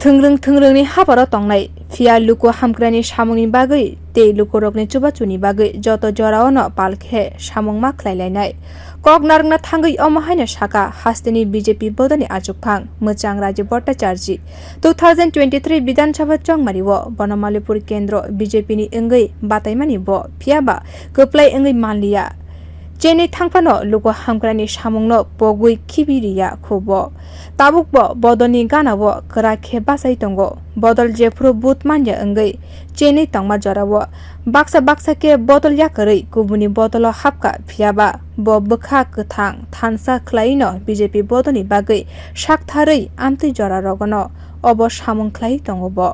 थोंग्रोंनि हाबाराव तंनाय फिया लुको हामग्रानि सामुंनि बागै ते लुको रगनि चुबाचुनि बागै जत जराव न पालखे सामुं मा खलायलायनाय कक नारंना थांगै अमहायनो साका हास्तेनि बीजेपी बोदोनि achukphang मोचांग राजीव भट्टाचार्जी 2023 विधानसभा चंगमारिव बनमालीपुर केंद्र बीजेपी नि इंगै बातायमानि ब फियाबा गोप्लाय इंगै मानलिया चेन्नई थांफानो लुको हामग्रानि सामुंनो पगुइ खिबिरिया खोबो ताबुक बदलनि गानाव कराखे बासाय तंगो बदल जेफ्रु बुत मान्या अंगै चेन्नई तंमा जराव बाक्सा के बदल याकरै कुबुनि बदल हापका फियाबा बखा कथां थानसा खलाइनो बीजेपी बदलनि बागै साकथारै आमति जरा रगनो अब सामुं खलाइ तंगो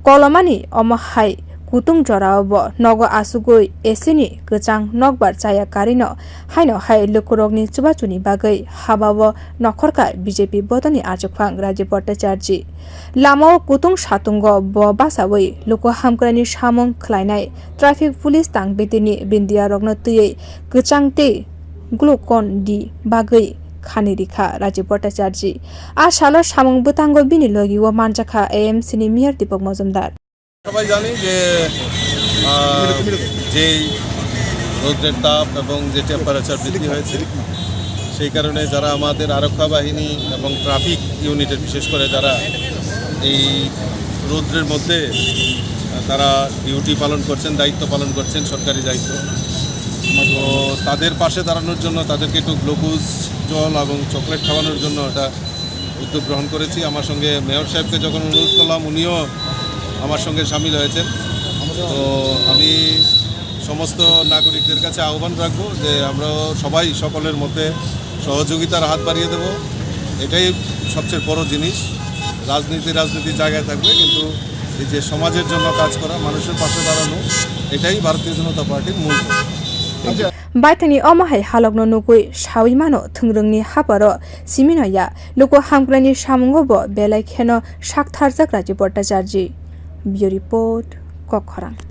कलमानि अमहाय कुतुं जराव नगो आसुगै एसेनि kwchang नगबार चाया कारिनो हाइनो हाय लुकुरगनि चुबाचुनि बागै हाबाव नखरका बीजेपी बदलनि achukphang राजीव भट्टाचार्जी lamao कुतुं सातुंग ब बासावै लुको हामग्रानि सामुं खलायनाय ट्राफिक पुलिस तांग बेतिनि बिन्दिया रगनो तुयै kwchang ते glucon di बागै khanikha Rajib Bhattacharjee आ सालो samung bwtangno bini logi o manjaka AMC ni Mayor Dipak Majumdar সবাই জানি যে রৌদ্রের তাপ এবং যে টেম্পারেচার বৃদ্ধি হয়েছে সেই কারণে যারা আমাদের আরক্ষা বাহিনী এবং ট্রাফিক ইউনিটের বিশেষ করে যারা এই রৌদ্রের মধ্যে তারা ডিউটি পালন করছেন দায়িত্ব পালন করছেন সরকারি দায়িত্ব তো তাদের পাশে দাঁড়ানোর জন্য তাদেরকে একটু গ্লুকোজ জল এবং চকলেট খাওয়ানোর জন্য এটা উদ্যোগ গ্রহণ করেছি আমার সঙ্গে মেয়র সাহেবকে যখন অনুরোধ করলাম উনিও আমার সঙ্গে সামিল হয়েছেন তো আমি সমস্ত নাগরিকদের কাছে আহ্বান রাখবো যে আমরা সবাই সকলের মধ্যে সহযোগিতার হাত বাড়িয়ে দেব এটাই সবচেয়ে বড় জিনিস রাজনীতির জায়গায় থাকবে কিন্তু এই যে সমাজের জন্য কাজ করা মানুষের পাশে দাঁড়ানো এটাই ভারতীয় জনতা পার্টির মূল बाइथांनि अमहाय हालगनो नुगुइ साविमानो थोंग्रोंनि हाबारो सिमिनया लुको हामग्रानि सामुंगबो बेलायखेनो साकथारजाक राजीव भट्टाचार्जी ब्यूरो रिपोर्ट कखरां।